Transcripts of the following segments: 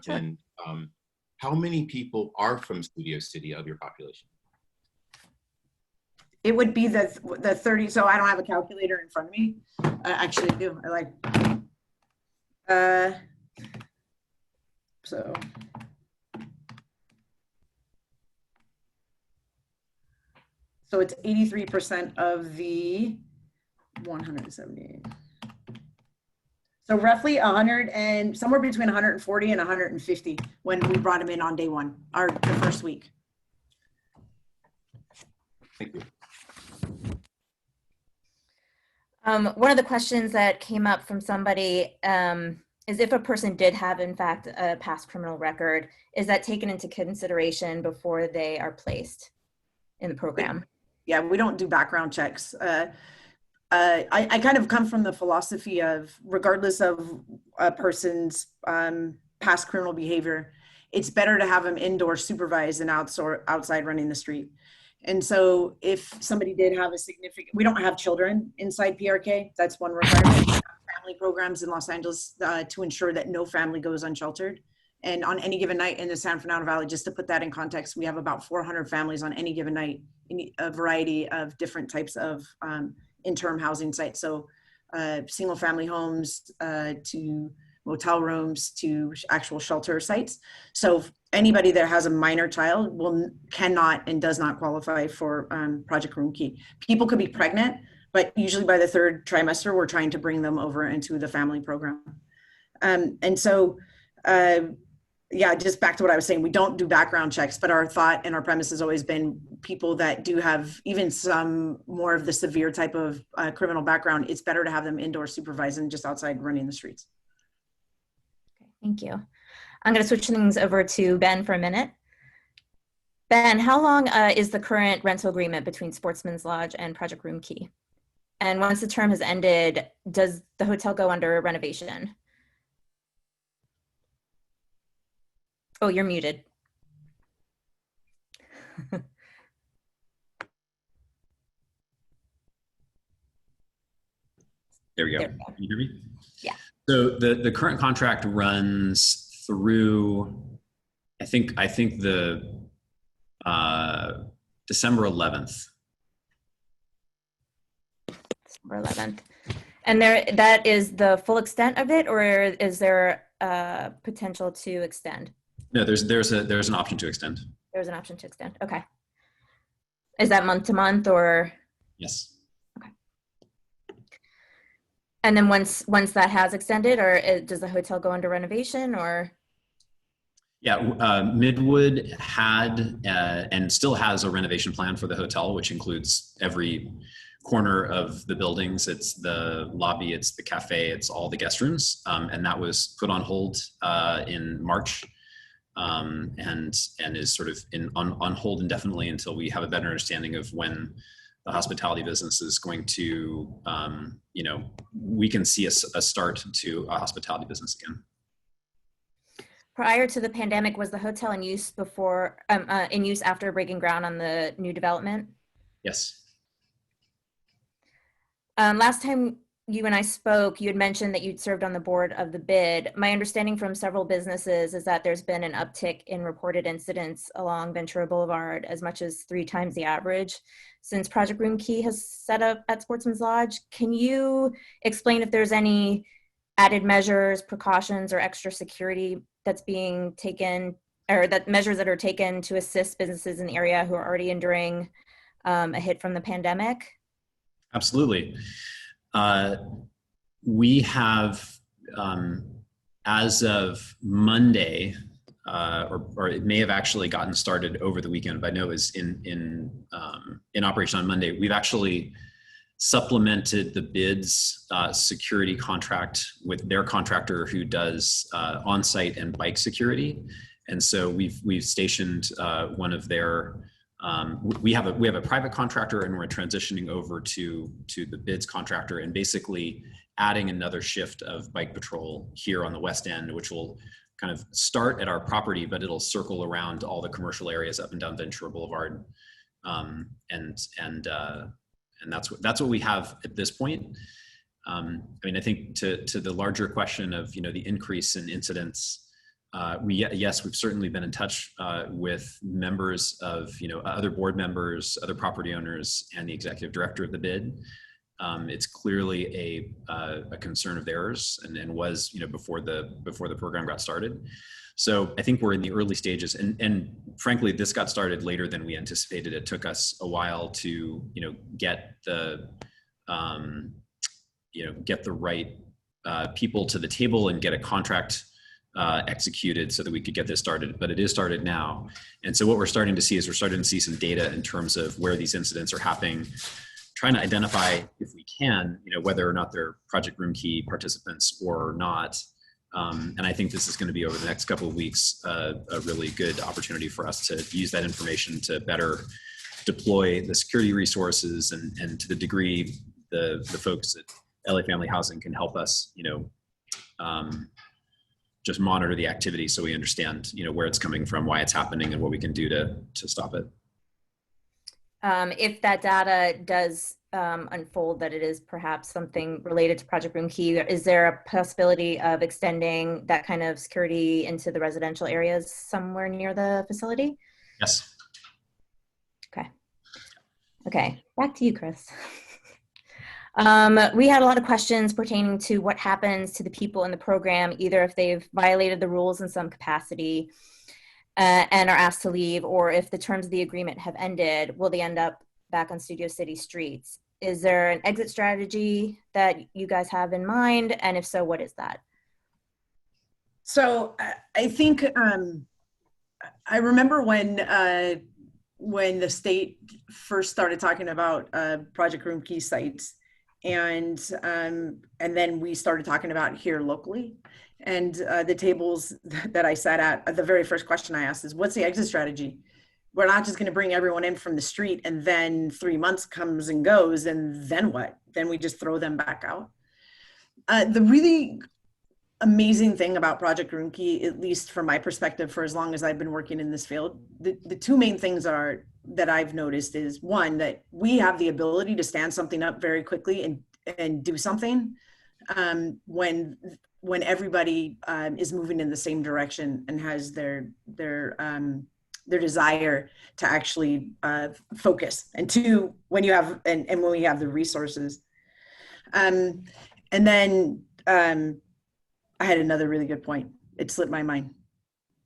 Sure. And how many people are from Studio City of your population? It would be the 30. So I don't have a calculator in front of me. Actually, I do. I like. So. So it's 83% of the 178. So roughly 100 and somewhere between 140 and 150 when we brought them in on day one, the first week. Thank you. One of the questions that came up from somebody is if a person did have, in fact, a past criminal record, is that taken into consideration before they are placed in the program? Yeah, we don't do background checks. I kind of come from the philosophy of, regardless of a person's past criminal behavior, it's better to have them indoor supervised than outside running the street. And so if somebody did have a significant, we don't have children inside PRK. That's one requirement. We have family programs in Los Angeles to ensure that no family goes unsheltered. And on any given night in the San Fernando Valley, just to put that in context, we have about 400 families on any given night in a variety of different types of interim housing sites. So single family homes to motel rooms to actual shelter sites. So anybody that has a minor child cannot and does not qualify for Project Roomkey. People could be pregnant, but usually by the third trimester, we're trying to bring them over into the family program. And so, yeah, just back to what I was saying, we don't do background checks, but our thought and our premise has always been people that do have even some more of the severe type of criminal background, it's better to have them indoor supervised than just outside running the streets. Okay, thank you. I'm going to switch things over to Ben for a minute. Ben, how long is the current rental agreement between Sportsman's Lodge and Project Roomkey? And once the term has ended, does the hotel go under renovation? Oh, you're muted. There we go. There we go. Can you hear me? Yeah. So the current contract runs through, I think the December 11th. December 11th. And that is the full extent of it, or is there potential to extend? No, there's an option to extend. There's an option to extend. Okay. Is that month to month or? Yes. Okay. And then once that has extended, or does the hotel go under renovation, or? Yeah, Midwood had and still has a renovation plan for the hotel, which includes every corner of the buildings. It's the lobby, it's the cafe, it's all the guest rooms, and that was put on hold in March. And is sort of on hold indefinitely until we have a better understanding of when the hospitality business is going to, we can see a start to a hospitality business again. Prior to the pandemic, was the hotel in use before, in use after breaking ground on the new development? Yes. Last time you and I spoke, you had mentioned that you'd served on the board of the bid. My understanding from several businesses is that there's been an uptick in reported incidents along Ventura Boulevard, as much as 3 times the average since Project Roomkey has set up at Sportsman's Lodge. Can you explain if there's any added measures, precautions, or extra security that's being taken, or that measures that are taken to assist businesses in the area who are already enduring a hit from the pandemic? Absolutely. We have, as of Monday, or it may have actually gotten started over the weekend, but I know it was in operation on Monday. We've actually supplemented the bids security contract with their contractor who does on-site and bike security, and so we've stationed one of their. We have a private contractor, and we're transitioning over to the bids contractor, and basically adding another shift of bike patrol here on the west end, which will kind of start at our property, but it'll circle around all the commercial areas up and down Ventura Boulevard, and that's what we have at this point. I mean, I think to the larger question of the increase in incidents. yes, we've certainly been in touch with members of, other board members, other property owners, and the executive director of the bid. It's clearly a concern of theirs, and was, before the program got started. So I think we're in the early stages, and frankly, this got started later than we anticipated. It took us a while to, get the, get the right people to the table and get a contract executed so that we could get this started, but it is started now. And so what we're starting to see is some data in terms of where these incidents are happening, trying to identify, if we can, whether or not they're Project Roomkey participants or not. And I think this is going to be, over the next couple of weeks, a really good opportunity for us to use that information to better deploy the security resources, and to the degree the folks at LA Family Housing can help us, just monitor the activity so we understand, where it's coming from, why it's happening, and what we can do to stop it. If that data does unfold that it is perhaps something related to Project Roomkey, is there a possibility of extending that kind of security into the residential areas somewhere near the facility? Yes. Okay, back to you, Chris. We had a lot of questions pertaining to what happens to the people in the program, either if they've violated the rules in some capacity and are asked to leave, or if the terms of the agreement have ended, will they end up back on Studio City streets? Is there an exit strategy that you guys have in mind? And if so, what is that? So I think I remember when the state first started talking about Project Roomkey sites, and then we started talking about here locally. And the tables that I sat at, the very first question I asked is, what's the exit strategy? We're not just going to bring everyone in from the street and then 3 months comes and goes, and then what? Then we just throw them back out. The really amazing thing about Project Roomkey, at least from my perspective, for as long as I've been working in this field, the two main things that I've noticed is, one, that we have the ability to stand something up very quickly and do something when everybody is moving in the same direction and has their desire to actually focus, and two, when you have and when we have the resources. And then I had another really good point. It slipped my mind.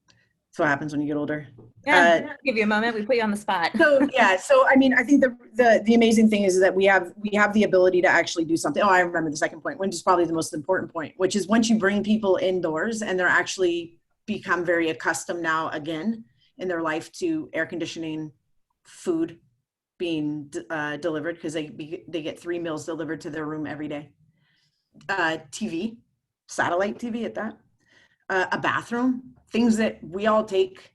That's what happens when you get older. Yeah, give you a moment. We put you on the spot. So I mean, I think the amazing thing is that we have the ability to actually do something. Oh, I remember the second point, which is probably the most important point, which is once you bring people indoors and they're actually become very accustomed now again in their life to air conditioning, food being delivered, because they get 3 meals delivered to their room every day, TV, satellite TV at that, a bathroom, things that we all take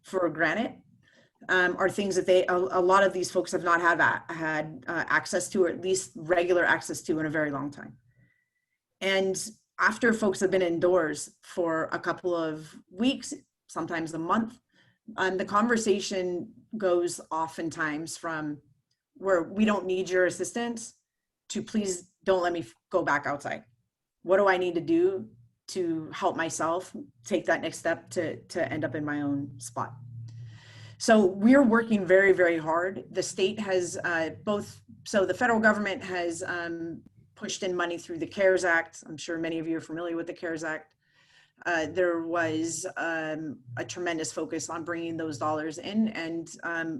for granted, are things that a lot of these folks have not had access to, or at least regular access to, in a very long time. And after folks have been indoors for a couple of weeks, sometimes a month, the conversation goes oftentimes from where we don't need your assistance to please don't let me go back outside. What do I need to do to help myself take that next step to end up in my own spot? So we're working very, very hard. The state has the federal government has pushed in money through the CARES Act. I'm sure many of you are familiar with the CARES Act. There was a tremendous focus on bringing those dollars in, and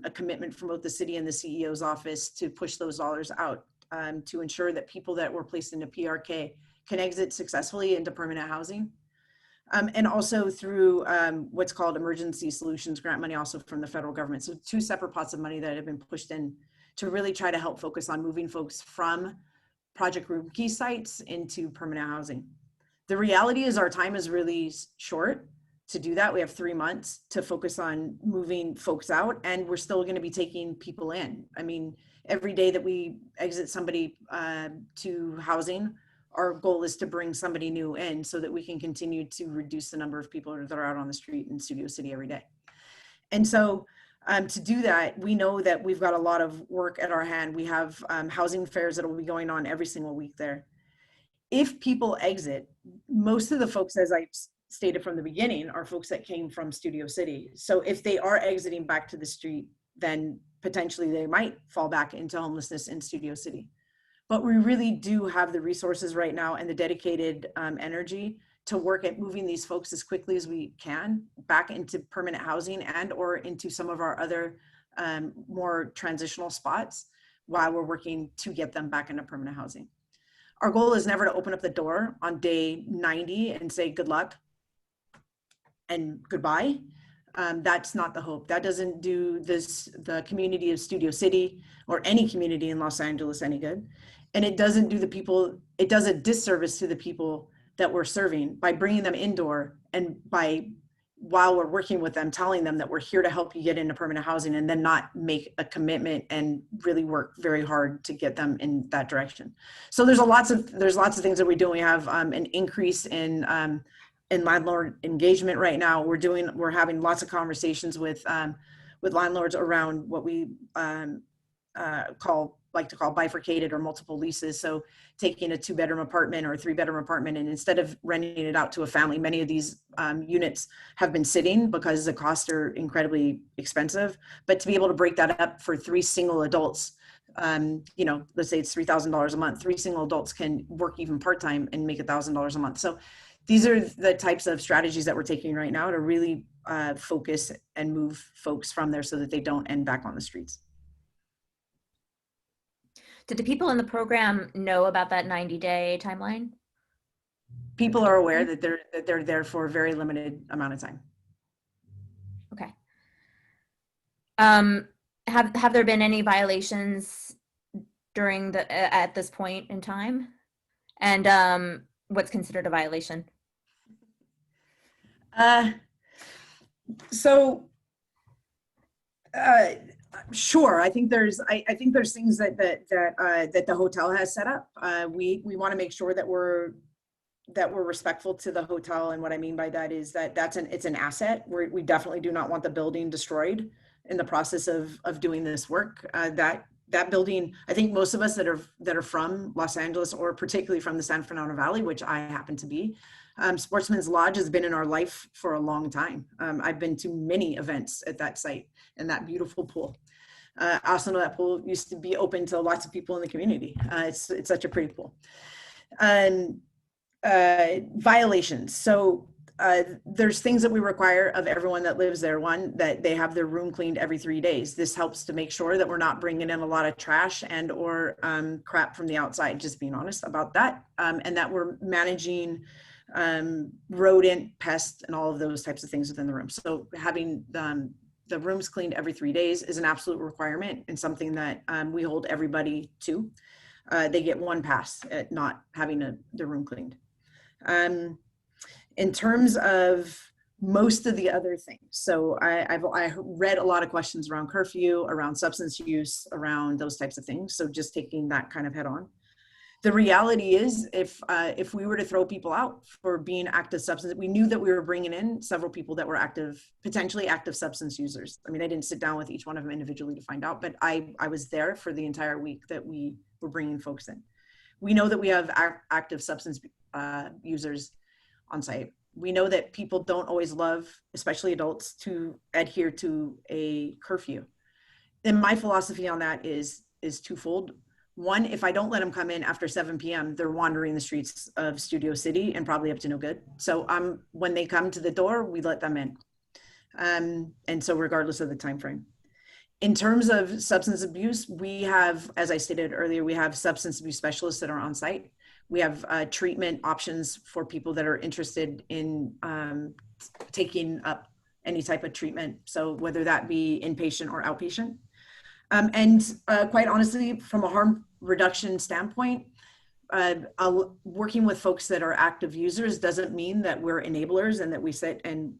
a commitment from both the city and the CEO's office to push those dollars out to ensure that people that were placed into PRK can exit successfully into permanent housing. And also through what's called emergency solutions grant money, also from the federal government. So 2 separate pots of money that have been pushed in to really try to help focus on moving folks from Project Roomkey sites into permanent housing. The reality is our time is really short to do that. We have 3 months to focus on moving folks out, and we're still going to be taking people in. I mean, every day that we exit somebody to housing, our goal is to bring somebody new in so that we can continue to reduce the number of people that are out on the street in Studio City every day. And so to do that, we know that we've got a lot of work at our hand. We have housing fairs that will be going on every single week there. If people exit, most of the folks, as I stated from the beginning, are folks that came from Studio City. So if they are exiting back to the street, then potentially they might fall back into homelessness in Studio City. But we really do have the resources right now and the dedicated energy to work at moving these folks as quickly as we can back into permanent housing and or into some of our other more transitional spots while we're working to get them back into permanent housing. Our goal is never to open up the door on day 90 and say good luck and goodbye. That's not the hope. That doesn't do the community of Studio City or any community in Los Angeles any good. And it doesn't do it does a disservice to the people that we're serving by bringing them indoor and while we're working with them, telling them that we're here to help you get into permanent housing, and then not make a commitment and really work very hard to get them in that direction. So there's lots of things that we do. We have an increase in landlord engagement right now. We're having lots of conversations with landlords around what we like to call bifurcated or multiple leases. So taking a 2-bedroom apartment or a 3-bedroom apartment, and instead of renting it out to a family, many of these units have been sitting because the costs are incredibly expensive. But to be able to break that up for 3 single adults, let's say it's $3,000 a month, 3 single adults can work even part-time and make $1,000 a month. So these are the types of strategies that we're taking right now to really focus and move folks from there so that they don't end back on the streets. Did the people in the program know about that 90-day timeline? People are aware that they're there for a very limited amount of time. Okay. Have there been any violations during at this point in time? And what's considered a violation? Sure. I think there's things that the hotel has set up. We want to make sure that we're respectful to the hotel, and what I mean by that is that it's an asset. We definitely do not want the building destroyed in the process of doing this work. That building, I think most of us that are from Los Angeles, or particularly from the San Fernando Valley, which I happen to be, Sportsman's Lodge has been in our life for a long time. I've been to many events at that site and that beautiful pool. I also know that pool used to be open to lots of people in the community. It's such a pretty pool. Violations. So there's things that we require of everyone that lives there. One, that they have their room cleaned every 3 days. This helps to make sure that we're not bringing in a lot of trash and or crap from the outside, just being honest about that. And that we're managing rodent, pest, and all of those types of things within the room. So having the rooms cleaned every 3 days is an absolute requirement and something that we hold everybody to. They get 1 pass at not having the room cleaned. In terms of most of the other things, so I read a lot of questions around curfew, around substance use, around those types of things. So just taking that kind of head on. The reality is, if we were to throw people out for being active substance, we knew that we were bringing in several people that were potentially active substance users. I mean, I didn't sit down with each one of them individually to find out, but I was there for the entire week that we were bringing folks in. We know that we have active substance users on site. We know that people don't always love, especially adults, to adhere to a curfew. And my philosophy on that is twofold. One, if I don't let them come in after 7 p.m., they're wandering the streets of Studio City and probably up to no good. So when they come to the door, we let them in. And so regardless of the time frame. In terms of substance abuse, we have, as I stated earlier, we have substance abuse specialists that are on site. We have treatment options for people that are interested in taking up any type of treatment. So whether that be inpatient or outpatient. And quite honestly, from a harm reduction standpoint, working with folks that are active users doesn't mean that we're enablers and that we sit and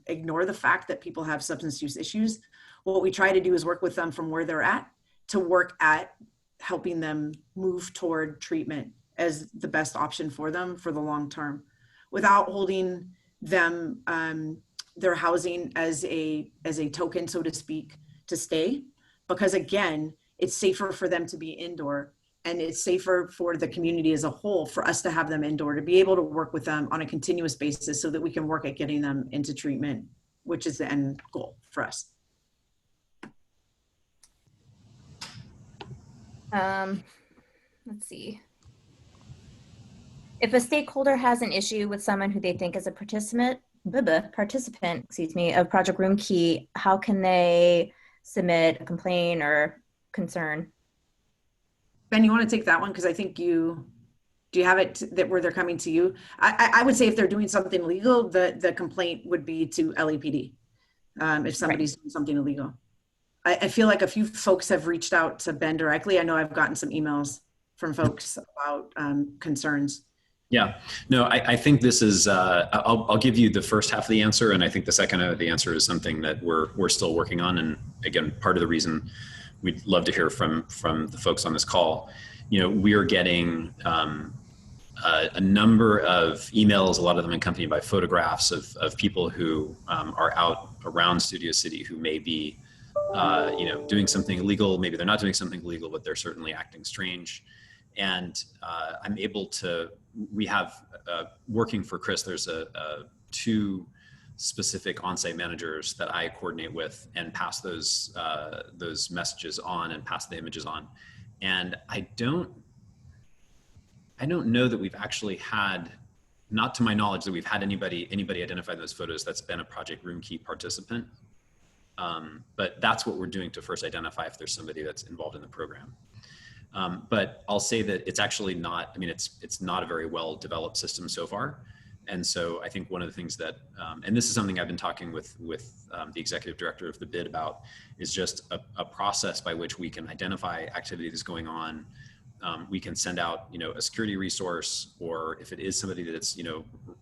ignore the fact that people have substance use issues. What we try to do is work with them from where they're at to work at helping them move toward treatment as the best option for them for the long term, without holding them their housing as a token, so to speak, to stay, because again, it's safer for them to be indoor and it's safer for the community as a whole for us to have them indoor, to be able to work with them on a continuous basis so that we can work at getting them into treatment, which is the end goal for us. Let's see. If a stakeholder has an issue with someone who they think is a participant, excuse me, of Project Roomkey, how can they submit a complaint or concern? Ben, you want to take that one? Because I think do you have it that where they're coming to you? I would say if they're doing something illegal, the complaint would be to LAPD. If somebody's doing something illegal. I feel like a few folks have reached out to Ben directly. I know I've gotten some emails from folks about concerns. Yeah, no, I think this is, I'll give you the first half of the answer. And I think the second half of the answer is something that we're still working on. And again, part of the reason we'd love to hear from the folks on this call, we are getting a number of emails, a lot of them accompanied by photographs of people who are out around Studio City who may be, doing something illegal. Maybe they're not doing something illegal, but they're certainly acting strange. And I'm able to, we have, working for Chris, there's two specific on-site managers that I coordinate with and pass those messages on and pass the images on. And I don't know that we've actually had, not to my knowledge, that we've had anybody identify those photos that's been a Project Roomkey participant. But that's what we're doing to first identify if there's somebody that's involved in the program. But I'll say that it's actually not, I mean, it's not a very well developed system so far. And so I think one of the things that, and this is something I've been talking with the executive director of the bid about, is just a process by which we can identify activity that's going on. We can send out, a security resource, or if it is somebody that's,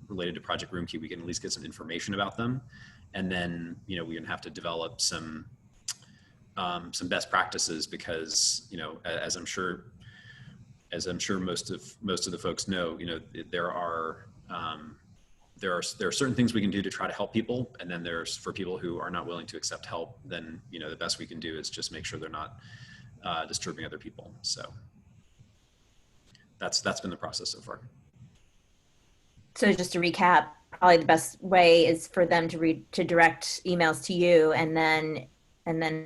related to Project Roomkey, we can at least get some information about them. And then, we're gonna have to develop some best practices because, as I'm sure most of the folks know, there are certain things we can do to try to help people. And then for people who are not willing to accept help, then, the best we can do is just make sure they're not disturbing other people. So that's been the process so far. So just to recap, probably the best way is for them to direct emails to you and then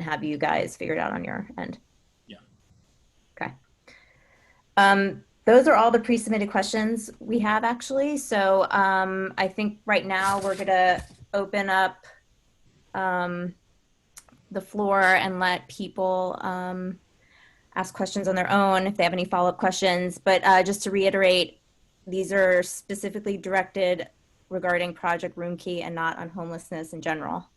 have you guys figure it out on your end. Yeah. Okay. Those are all the pre-submitted questions we have actually. So I think right now we're gonna open up the floor and let people ask questions on their own if they have any follow-up questions. But just to reiterate, these are specifically directed regarding Project Roomkey and not on homelessness in general.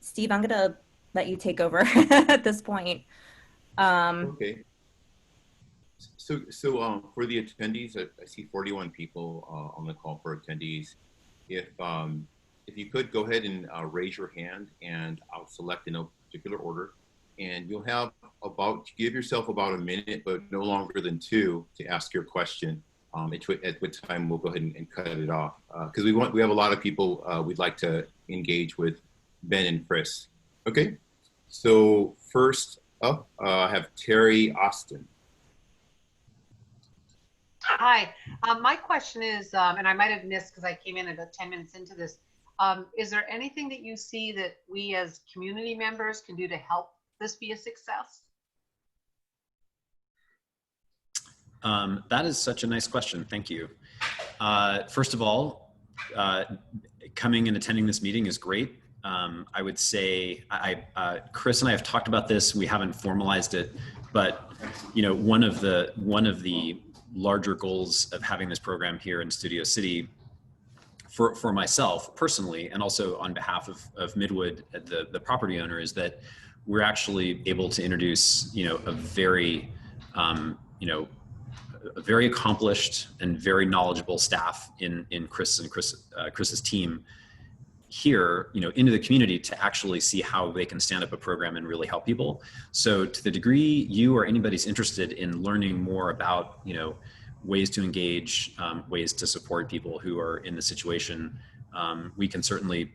Steve, I'm gonna let you take over at this point. Okay. So for the attendees, I see 41 people on the call for attendees. If you could go ahead and raise your hand, and I'll select in no particular order, and you'll have give yourself about a minute, but no longer than 2 to ask your question. At which time we'll go ahead and cut it off because we have a lot of people we'd like to engage with Ben and Chris. Okay, so first up, I have Terry Austin. Hi, my question is, and I might have missed because I came in about 10 minutes into this. Is there anything that you see that we as community members can do to help this be a success? That is such a nice question. Thank you. First of all, coming and attending this meeting is great. I would say, Chris and I have talked about this. We haven't formalized it, but one of the larger goals of having this program here in Studio City, for myself personally, and also on behalf of Midwood, the property owner, is that we're actually able to introduce a very a very accomplished and very knowledgeable staff in Chris's team here, into the community to actually see how they can stand up a program and really help people. So to the degree you or anybody's interested in learning more about, ways to engage, ways to support people who are in the situation, we can certainly,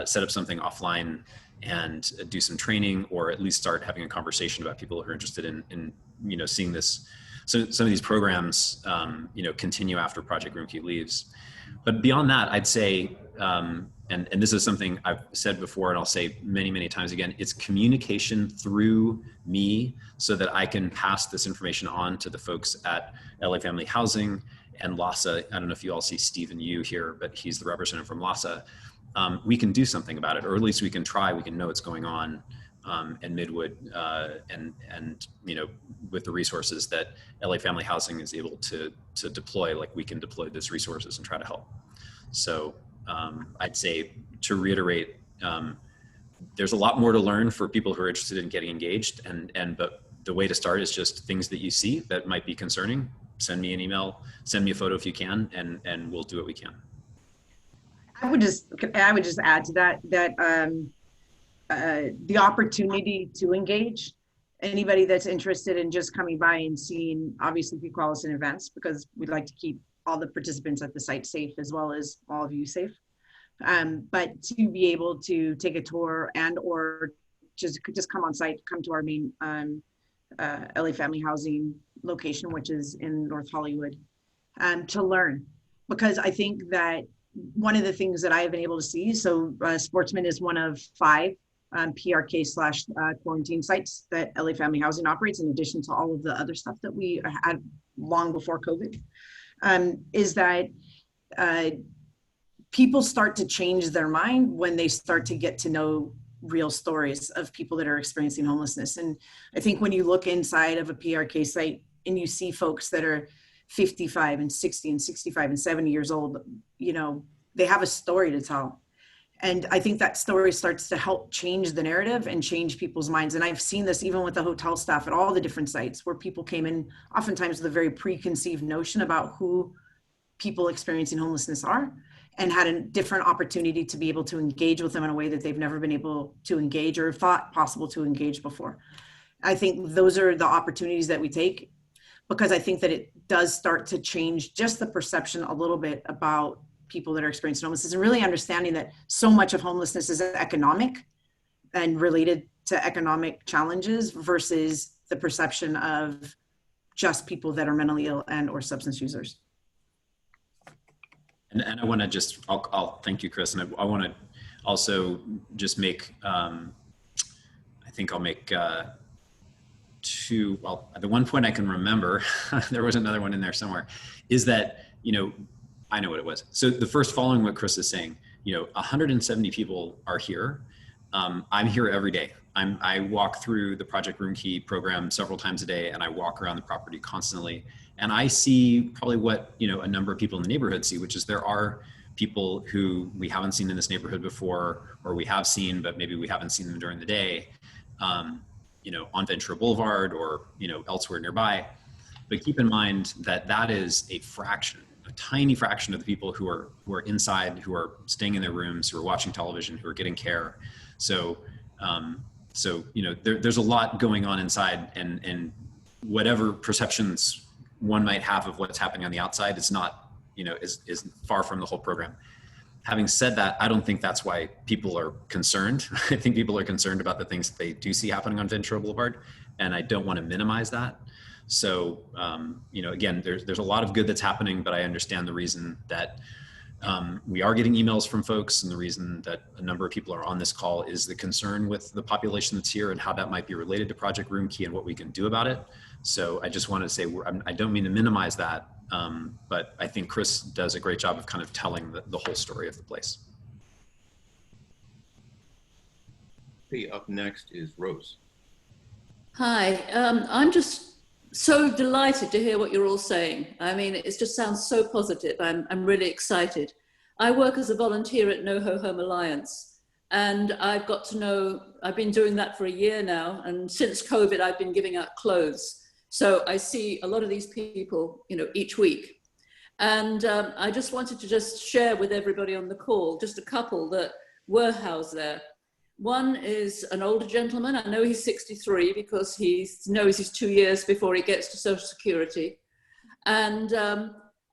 set up something offline and do some training, or at least start having a conversation about people who are interested in seeing this, so some of these programs, continue after Project Roomkey leaves. But beyond that, I'd say, and this is something I've said before, and I'll say many, many times again, it's communication through me so that I can pass this information on to the folks at LA Family Housing and LASA. I don't know if you all see Stephen Yu here, but he's the representative from LASA. We can do something about it, or at least we can try, we can know what's going on. And Midwood, and with the resources that LA Family Housing is able to deploy, like we can deploy those resources and try to help. So I'd say, to reiterate, there's a lot more to learn for people who are interested in getting engaged, but the way to start is just things that you see that might be concerning. Send me an email, send me a photo if you can, and we'll do what we can. I would just add to that the opportunity to engage anybody that's interested in just coming by and seeing. Obviously, if you call us in advance, because we'd like to keep all the participants at the site safe as well as all of you safe. But to be able to take a tour and or just come on site, come to our main LA Family Housing location, which is in North Hollywood, to learn. Because I think that one of the things that I have been able to see, so Sportsmen is one of 5 PRK/quarantine sites that LA Family Housing operates, in addition to all of the other stuff that we had long before COVID, is that people start to change their mind when they start to get to know real stories of people that are experiencing homelessness. And I think when you look inside of a PRK site and you see folks that are 55 and 60 and 65 and 70 years old, they have a story to tell. And I think that story starts to help change the narrative and change people's minds. And I've seen this even with the hotel staff at all the different sites, where people came in oftentimes with a very preconceived notion about who people experiencing homelessness are, and had a different opportunity to be able to engage with them in a way that they've never been able to engage or thought possible to engage before. I think those are the opportunities that we take, because I think that it does start to change just the perception a little bit about people that are experiencing homelessness, and really understanding that so much of homelessness is economic and related to economic challenges versus the perception of just people that are mentally ill and or substance users. And I want to just, I'll thank you, Chris. And I want to also just make, I think I'll make 2, well, the one point I can remember, there was another one in there somewhere, is that, I know what it was. So the first, following what Chris is saying, 170 people are here. I'm here every day. I walk through the Project Roomkey program several times a day, and I walk around the property constantly. And I see probably what, a number of people in the neighborhood see, which is there are people who we haven't seen in this neighborhood before, or we have seen, but maybe we haven't seen them during the day, on Ventura Boulevard or, elsewhere nearby. But keep in mind that that is a fraction, a tiny fraction of the people who are inside, who are staying in their rooms, who are watching television, who are getting care. So, there's a lot going on inside, and whatever perceptions one might have of what's happening on the outside, it's not, is far from the whole program. Having said that, I don't think that's why people are concerned. I think people are concerned about the things that they do see happening on Ventura Boulevard, and I don't want to minimize that. So, again, there's a lot of good that's happening, but I understand the reason that we are getting emails from folks, and the reason that a number of people are on this call is the concern with the population that's here and how that might be related to Project Roomkey and what we can do about it. So I just want to say, I don't mean to minimize that, but I think Chris does a great job of kind of telling the whole story of the place. Okay, up next is Rose. Hi, I'm just so delighted to hear what you're all saying. I mean, it just sounds so positive. I'm really excited. I work as a volunteer at No Ho Home Alliance, and I've got to know, I've been doing that for a year now, and since COVID, I've been giving out clothes. So I see a lot of these people, each week. And I just wanted to just share with everybody on the call, just a couple that were housed there. One is an older gentleman. I know he's 63 because he knows he's 2 years before he gets to Social Security. And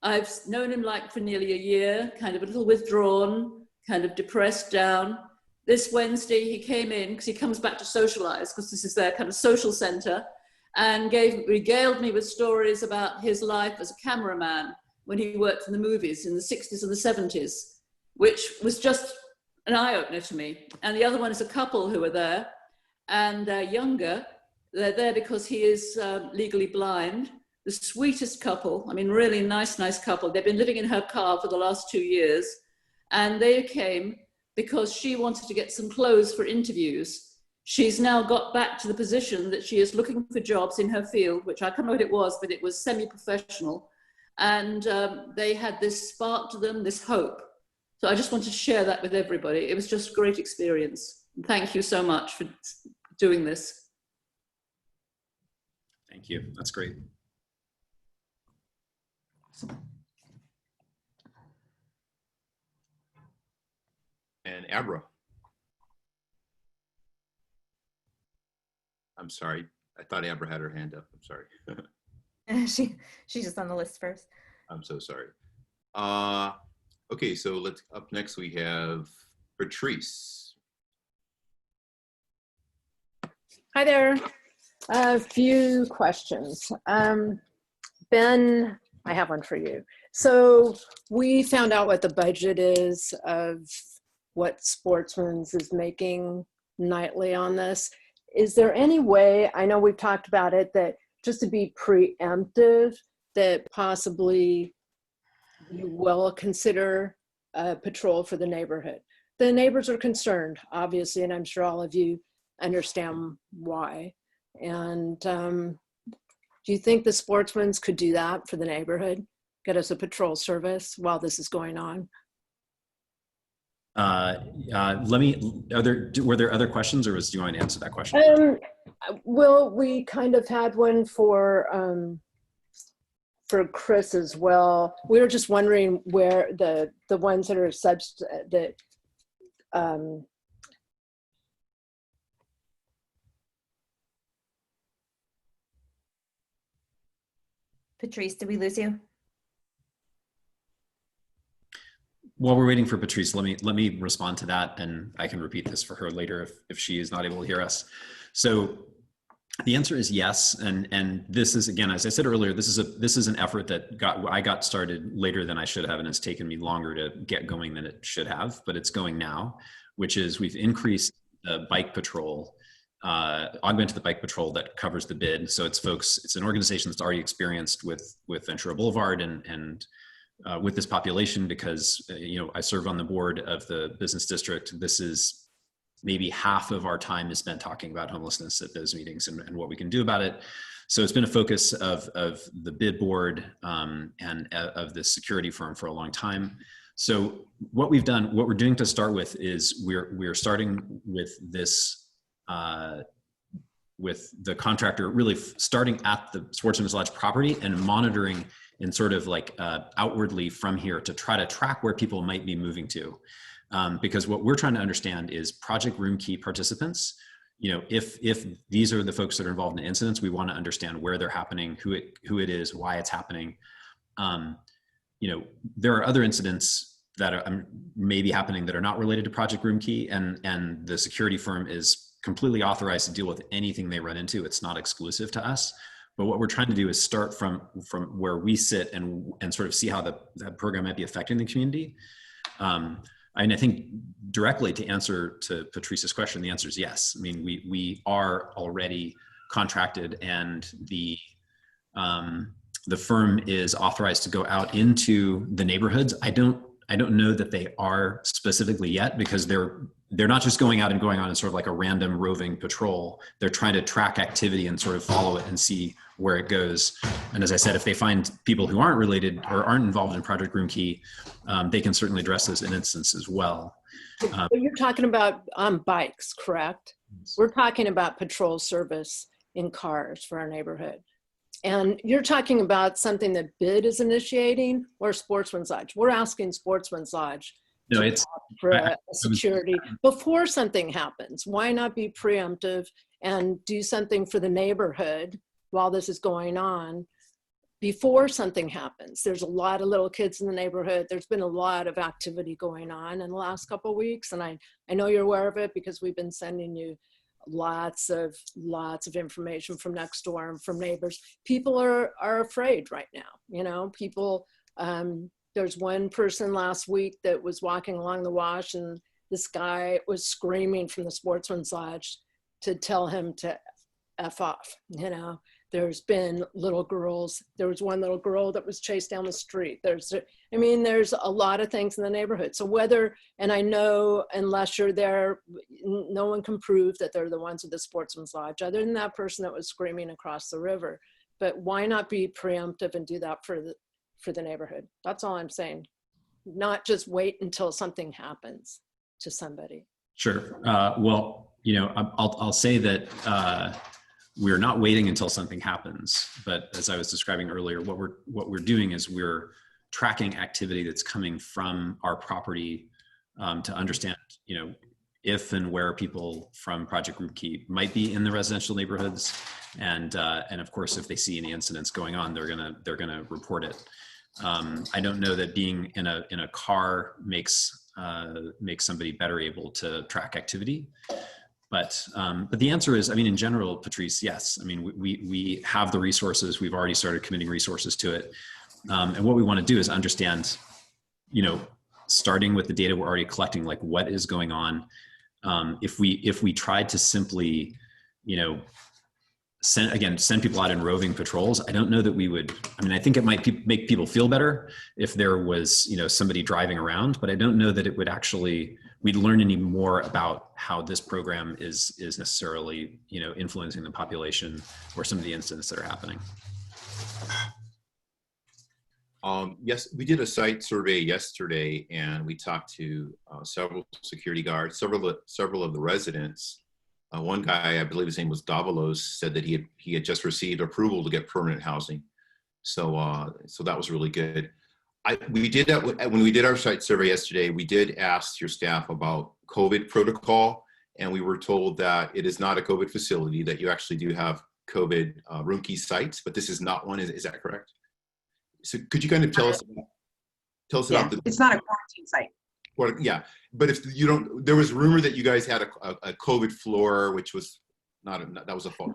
I've known him for nearly a year, kind of a little withdrawn, kind of depressed down. This Wednesday he came in because he comes back to socialize, because this is their kind of social center. and regaled me with stories about his life as a cameraman when he worked in the movies in the 60s and the 70s, which was just an eye-opener to me. And the other one is a couple who are there, and they're younger. They're there because he is legally blind. The sweetest couple, I mean, really nice couple. They've been living in her car for the last 2 years, and they came because she wanted to get some clothes for interviews. She's now got back to the position that she is looking for jobs in her field, which I can't remember what it was, but it was semi-professional. And they had this spark to them, this hope. So I just wanted to share that with everybody. It was just a great experience. Thank you so much for doing this. Thank you. That's great. And Abra. I'm sorry. I thought Abra had her hand up. I'm sorry. She's just on the list first. I'm so sorry. Okay, so up next we have Patrice. Hi there. A few questions. Ben, I have one for you. So we found out what the budget is of what Sportsman's is making nightly on this. Is there any way, I know we've talked about it, that just to be preemptive, that possibly you will consider a patrol for the neighborhood? The neighbors are concerned, obviously, and I'm sure all of you understand why. And do you think the Sportsmans could do that for the neighborhood? Get us a patrol service while this is going on? Were there other questions, or do you want to answer that question? Well, we kind of had one for Chris as well. We were just wondering where the ones that are Patrice, did we lose you? While we're waiting for Patrice, let me respond to that, and I can repeat this for her later if she is not able to hear us. So the answer is yes, and this is, again, as I said earlier, this is an effort that I got started later than I should have, and it's taken me longer to get going than it should have, but it's going now, which is we've increased the bike patrol, augmented the bike patrol that covers the bid. So it's an organization that's already experienced with Ventura Boulevard and with this population, because I serve on the board of the business district. This is maybe half of our time is spent talking about homelessness at those meetings and what we can do about it. So it's been a focus of the bid board and of the security firm for a long time. So what we're doing to start with is we're starting with this, with the contractor really starting at the Sportsman's Lodge property and monitoring and sort of like outwardly from here to try to track where people might be moving to. Because what we're trying to understand is Project Roomkey participants, if these are the folks that are involved in incidents, we want to understand where they're happening, who it is, why it's happening. There are other incidents that are maybe happening that are not related to Project Roomkey, and the security firm is completely authorized to deal with anything they run into. It's not exclusive to us. But what we're trying to do is start from where we sit and sort of see how that program might be affecting the community. And I think directly to answer to Patrice's question, the answer is yes. I mean, we are already contracted, and the firm is authorized to go out into the neighborhoods. I don't know that they are specifically yet, because they're not just going out and going on in sort of like a random roving patrol. They're trying to track activity and sort of follow it and see where it goes. And as I said, if they find people who aren't related or aren't involved in Project Roomkey, they can certainly address those instances as well. But you're talking about bikes, correct? We're talking about patrol service in cars for our neighborhood. And you're talking about something that BID is initiating, or Sportsman's Lodge? We're asking Sportsman's Lodge for a security before something happens. Why not be preemptive and do something for the neighborhood while this is going on before something happens? There's a lot of little kids in the neighborhood. There's been a lot of activity going on in the last couple of weeks, and I know you're aware of it because we've been sending you lots of information from next door and from neighbors. People are afraid right now. You know, people, there's one person last week that was walking along the wash, and this guy was screaming from the Sportsman's Lodge to tell him to F off. You know, there's been little girls. There was one little girl that was chased down the street. There's a lot of things in the neighborhood. So whether, and I know unless you're there, no one can prove that they're the ones at the Sportsman's Lodge, other than that person that was screaming across the river. But why not be preemptive and do that for the neighborhood? That's all I'm saying. Not just wait until something happens to somebody. Sure. Well, you know, I'll say that we're not waiting until something happens, but as I was describing earlier, what we're doing is we're tracking activity that's coming from our property to understand, you know, if and where people from Project Roomkey might be in the residential neighborhoods, and of course, if they see any incidents going on, they're gonna report it. I don't know that being in a car makes somebody better able to track activity. But the answer is, I mean, in general, Patrice, yes. I mean, we have the resources. We've already started committing resources to it. And what we want to do is understand, you know, starting with the data we're already collecting, like what is going on. If we tried to simply, you know, send people out in roving patrols, I don't know that we would. I mean, I think it might make people feel better if there was, you know, somebody driving around, but I don't know that it would actually, we'd learn any more about how this program is necessarily, you know, influencing the population or some of the incidents that are happening. Yes, we did a site survey yesterday, and we talked to several security guards, several of the residents. One guy, I believe his name was Davalos, said that he had just received approval to get permanent housing. So so that was really good. We did that when we did our site survey yesterday. We did ask your staff about COVID protocol, and we were told that it is not a COVID facility, that you actually do have COVID Roomkey sites, but this is not one. Is that correct? So could you kind of tell us about the? It's not a quarantine site. Yeah, but if you don't, there was rumor that you guys had a COVID floor, which was not that was a fault.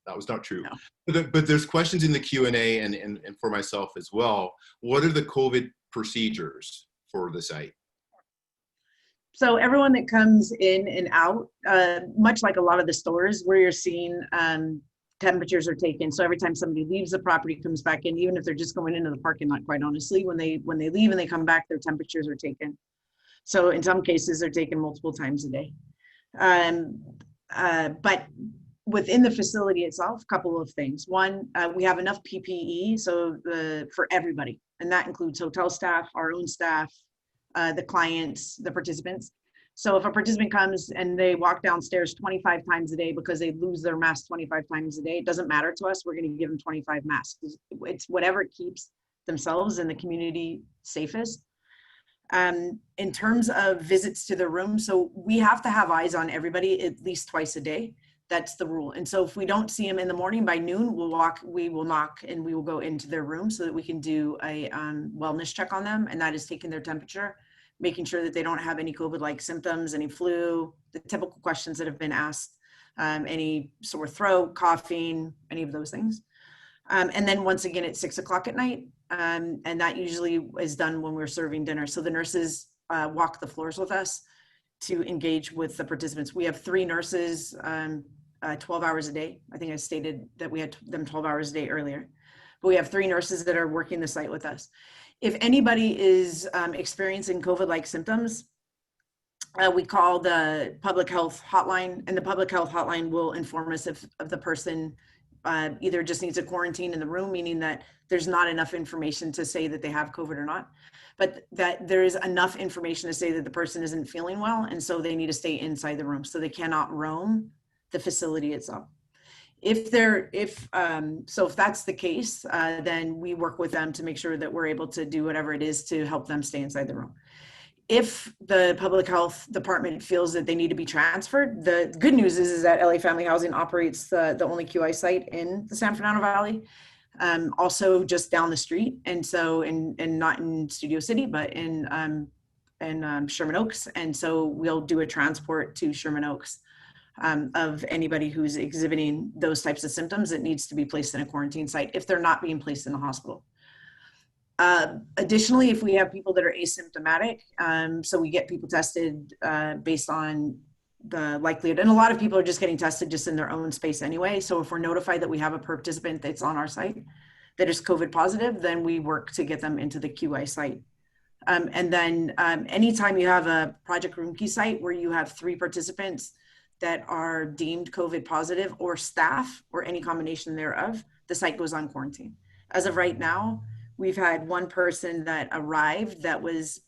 That was not true. No. But there's questions in the Q&A and for myself as well. What are the COVID procedures for the site? So everyone that comes in and out, much like a lot of the stores where you're seeing temperatures are taken. So every time somebody leaves the property, comes back in, even if they're just going into the parking lot, quite honestly, when they leave and they come back, their temperatures are taken. So in some cases, they're taken multiple times a day. But within the facility itself, a couple of things. One, we have enough PPE for everybody, and that includes hotel staff, our own staff, the clients, the participants. So if a participant comes and they walk downstairs 25 times a day because they lose their mask 25 times a day, it doesn't matter to us. We're going to give them 25 masks. It's whatever keeps themselves and the community safest. In terms of visits to the room, so we have to have eyes on everybody at least twice a day. That's the rule. And so if we don't see them in the morning, by noon, we will knock and we will go into their room so that we can do a wellness check on them. And that is taking their temperature, making sure that they don't have any COVID-like symptoms, any flu, the typical questions that have been asked, any sore throat, coughing, any of those things. And then once again at 6 o'clock at night, and that usually is done when we're serving dinner. So the nurses walk the floors with us to engage with the participants. We have 3 nurses, 12 hours a day. I think I stated that we had them 12 hours a day earlier, but we have 3 nurses that are working the site with us. If anybody is experiencing COVID-like symptoms, we call the public health hotline, and the public health hotline will inform us if the person either just needs a quarantine in the room, meaning that there's not enough information to say that they have COVID or not, but that there is enough information to say that the person isn't feeling well, and so they need to stay inside the room, so they cannot roam the facility itself. If that's the case, then we work with them to make sure that we're able to do whatever it is to help them stay inside the room. If the public health department feels that they need to be transferred, the good news is that LA Family Housing operates the only QI site in the San Fernando Valley, also just down the street. And so, and not in Studio City, but in Sherman Oaks. And so we'll do a transport to Sherman Oaks of anybody who's exhibiting those types of symptoms that needs to be placed in a quarantine site if they're not being placed in a hospital. Additionally, if we have people that are asymptomatic, so we get people tested based on the likelihood, and a lot of people are just getting tested just in their own space anyway. So if we're notified that we have a participant that's on our site that is COVID positive, then we work to get them into the QI site. And then anytime you have a Project Roomkey site where you have 3 participants that are deemed COVID positive, or staff, or any combination thereof, the site goes on quarantine. As of right now, we've had 1 person that arrived that was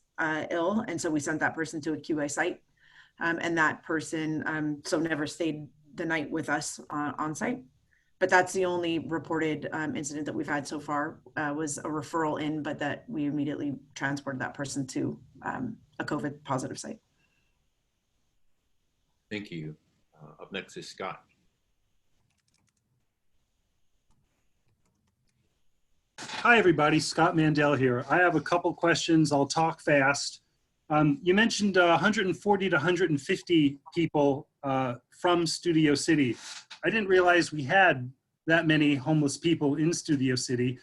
ill, and so we sent that person to a QI site. And that person so never stayed the night with us on site. But that's the only reported incident that we've had so far, was a referral in, but that we immediately transported that person to a COVID positive site. Thank you. Up next is Scott. Hi, everybody. Scott Mandel here. I have a couple questions. I'll talk fast. You mentioned 140 to 150 people from Studio City. I didn't realize we had that many homeless people in Studio City.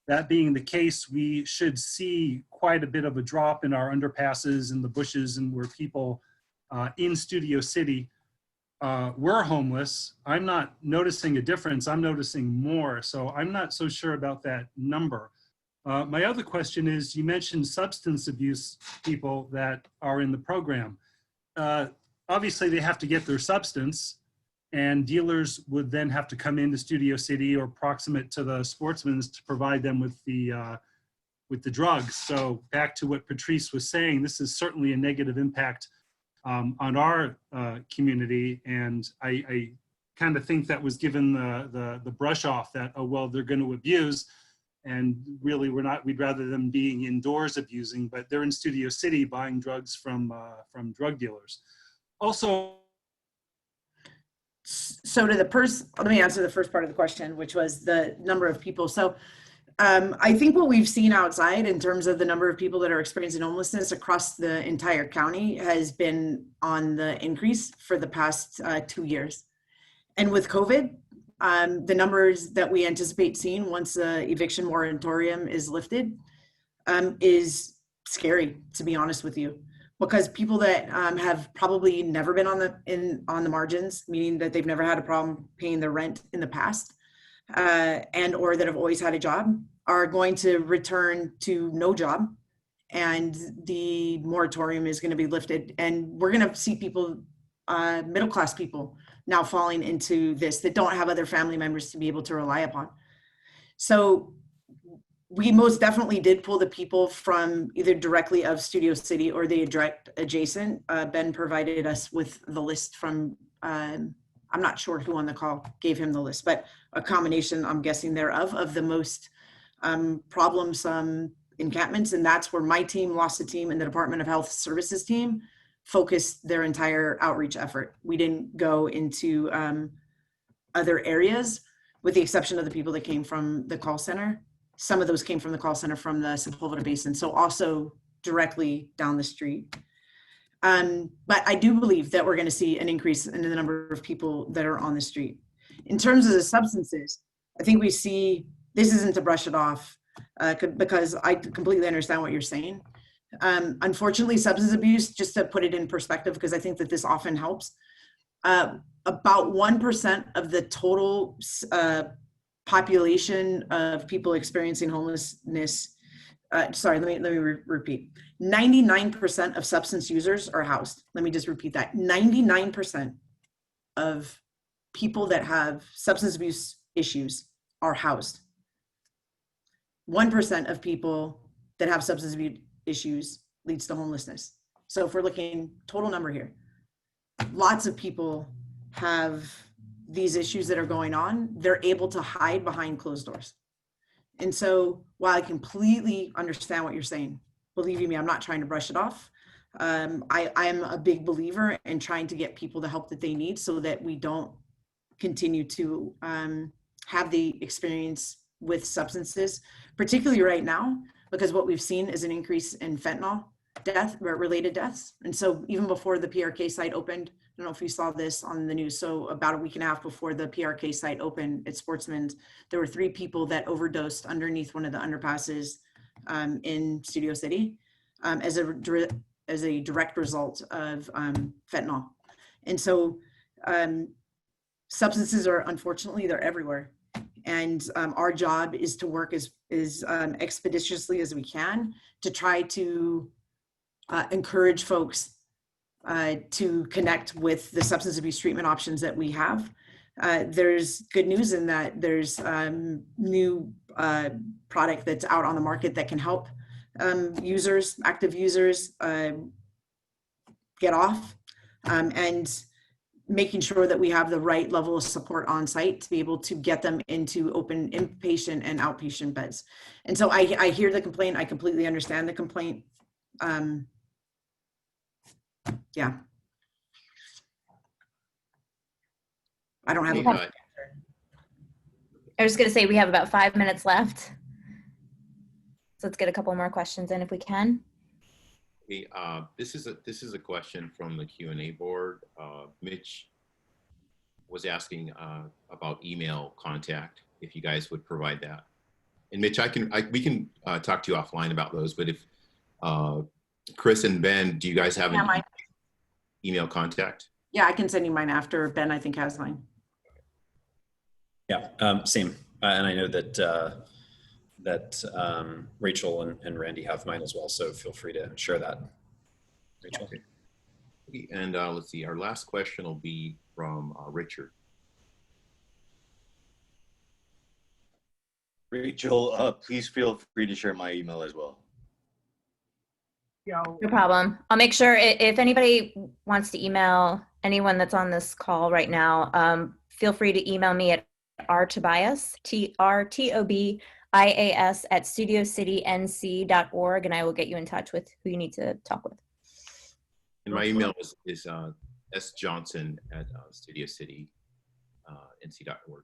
That being the case, we should see quite a bit of a drop in our underpasses and the bushes, and where people in Studio City were homeless. I'm not noticing a difference. I'm noticing more. So I'm not so sure about that number. My other question is, you mentioned substance abuse people that are in the program. Obviously, they have to get their substance, and dealers would then have to come into Studio City or proximate to the Sportsmen to provide them with the drugs. So back to what Patrice was saying, this is certainly a negative impact on our community, and I kind of think that was given the brush off that, oh well, they're going to abuse. And really, we'd rather them being indoors abusing, but they're in Studio City buying drugs from drug dealers. Also, so let me answer the first part of the question, which was the number of people. So I think what we've seen outside in terms of the number of people that are experiencing homelessness across the entire county has been on the increase for the past 2 years. And with COVID, the numbers that we anticipate seeing once the eviction moratorium is lifted is scary, to be honest with you, because people that have probably never been on the margins, meaning that they've never had a problem paying their rent in the past, and or that have always had a job, are going to return to no job, and the moratorium is going to be lifted, and we're going to see people, middle class people, now falling into this that don't have other family members to be able to rely upon. So we most definitely did pull the people from either directly of Studio City or the direct adjacent. Ben provided us with the list from, I'm not sure who on the call gave him the list, but a combination, I'm guessing, thereof, of the most problemsome encampments. And that's where my team, lost a team, and the Department of Health Services team focused their entire outreach effort. We didn't go into other areas, with the exception of the people that came from the call center. Some of those came from the call center from the Sepulveda Basin, so also directly down the street. But I do believe that we're going to see an increase in the number of people that are on the street. In terms of the substances, I think we see, this isn't to brush it off, because I completely understand what you're saying. Unfortunately, substance abuse, just to put it in perspective, because I think that this often helps, about 1% of the total population of people experiencing homelessness, sorry, let me repeat. 99% of substance users are housed. Let me just repeat that. 99% of people that have substance abuse issues are housed. 1% of people that have substance abuse issues leads to homelessness. So if we're looking total number here, lots of people have these issues that are going on. They're able to hide behind closed doors. And so while I completely understand what you're saying, believe you me, I'm not trying to brush it off. I am a big believer in trying to get people the help that they need so that we don't continue to have the experience with substances, particularly right now, because what we've seen is an increase in fentanyl related deaths. And so even before the PRK site opened, I don't know if you saw this on the news. So about a week and a half before the PRK site opened at Sportsman's, there were 3 people that overdosed underneath one of the underpasses in Studio City as a direct result of fentanyl. And so substances are, unfortunately, they're everywhere. And our job is to work as expeditiously as we can to try to encourage folks to connect with the substance abuse treatment options that we have. There's good news in that there's new product that's out on the market that can help users, active users, get off, and making sure that we have the right level of support on site to be able to get them into open inpatient and outpatient beds. And so I hear the complaint. I completely understand the complaint. Yeah. I don't have a question. I was going to say we have about 5 minutes left. So let's get a couple more questions in if we can. Okay, this is a question from the Q&A board. Mitch was asking about email contact, if you guys would provide that. And Mitch, we can talk to you offline about those, but if Chris and Ben, do you guys have an email contact? Yeah, I can send you mine after. Ben, I think, has mine. Yeah, same. And I know that Rachel and Randy have mine as well, so feel free to share that. Rachel. Okay. And let's see, our last question will be from Richard. Rachel, please feel free to share my email as well. No problem. I'll make sure if anybody wants to email anyone that's on this call right now, feel free to email me at rtobias, TRTOBIAS at studiocitync.org, and I will get you in touch with who you need to talk with. And my email is sjohnson@studiocitync.org.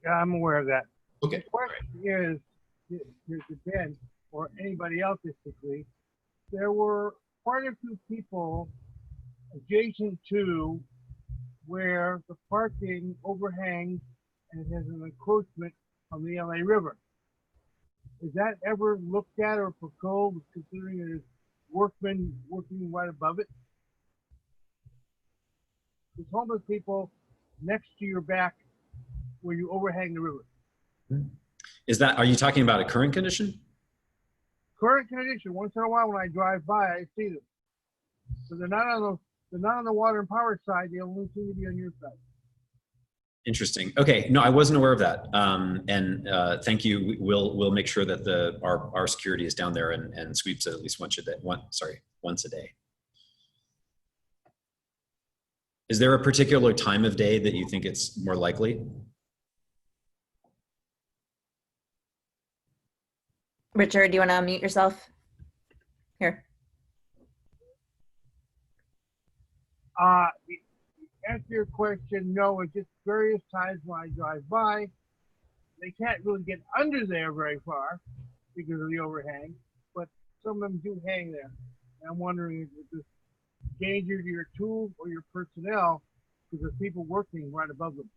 Yeah, I'm aware of that. Okay. The question is to Ben or anybody else basically, there were quite a few people adjacent to where the parking overhangs and it has an encroachment on the LA River. Is that ever looked at or proposed, considering it is workmen working right above it? There's homeless people next to your back where you overhang the river. Are you talking about a current condition? Current condition. Once in a while when I drive by, I see them. So they're not on the water and power side, they only seem to be on your side. Interesting. Okay, no, I wasn't aware of that. Thank you. We'll make sure that our security is down there and sweeps it at least once a day. Is there a particular time of day that you think it's more likely? Richard, do you want to unmute yourself? Here. Answer your question, no, it's just various times when I drive by, they can't really get under there very far because of the overhang, but some of them do hang there. And I'm wondering if it's danger to your tools or your personnel because there's people working right above them.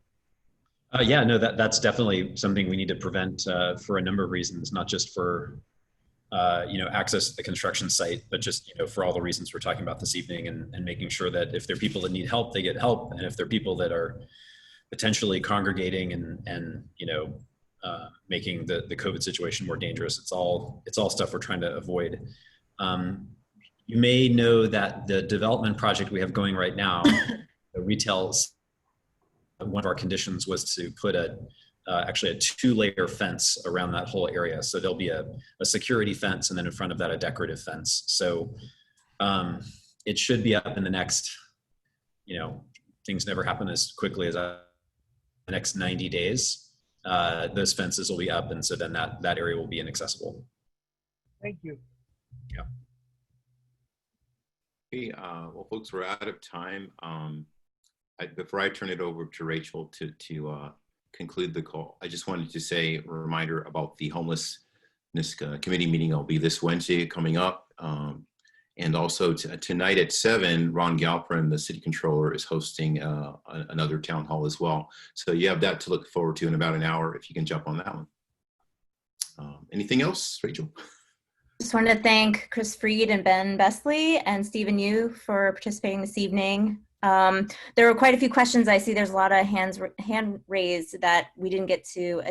Yeah, no, that's definitely something we need to prevent for a number of reasons, not just for access to the construction site, but just for all the reasons we're talking about this evening, and making sure that if there are people that need help, they get help, and if there are people that are potentially congregating and making the COVID situation more dangerous, it's all stuff we're trying to avoid. You may know that the development project we have going right now, the retail. One of our conditions was to put actually a 2-layer fence around that whole area. So there'll be a security fence, and then in front of that, a decorative fence. So it should be up in the next, things never happen as quickly as the next 90 days. Those fences will be up, and so then that area will be inaccessible. Thank you. Yeah. Okay, well, folks, we're out of time. Before I turn it over to Rachel to conclude the call, I just wanted to say a reminder about the homelessness committee meeting. It'll be this Wednesday coming up. And also tonight at 7, Ron Galperin, the city controller, is hosting another town hall as well. So you have that to look forward to in about an hour if you can jump on that one. Anything else, Rachel? Just want to thank Chris Freed and Ben Besley and Stephen Yu for participating this evening. There were quite a few questions. I see there's a lot of hand raised that we didn't get to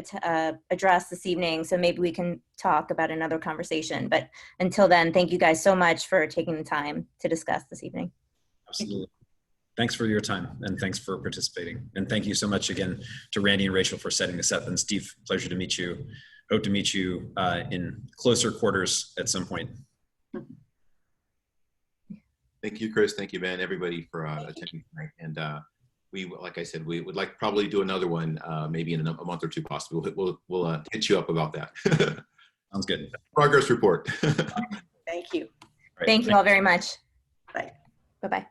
address this evening. So maybe we can talk about another conversation. But until then, thank you guys so much for taking the time to discuss this evening. Absolutely. Thanks for your time and thanks for participating. And thank you so much again to Randy and Rachel for setting this up. And Steve, pleasure to meet you. Hope to meet you in closer quarters at some point. Thank you, Chris. Thank you, Ben, everybody for attending tonight. And we, like I said, we would like to probably do another one maybe in a month or two possibly. We'll hit you up about that. Sounds good. Progress report. Thank you. Thank you all very much. Bye. Bye-bye.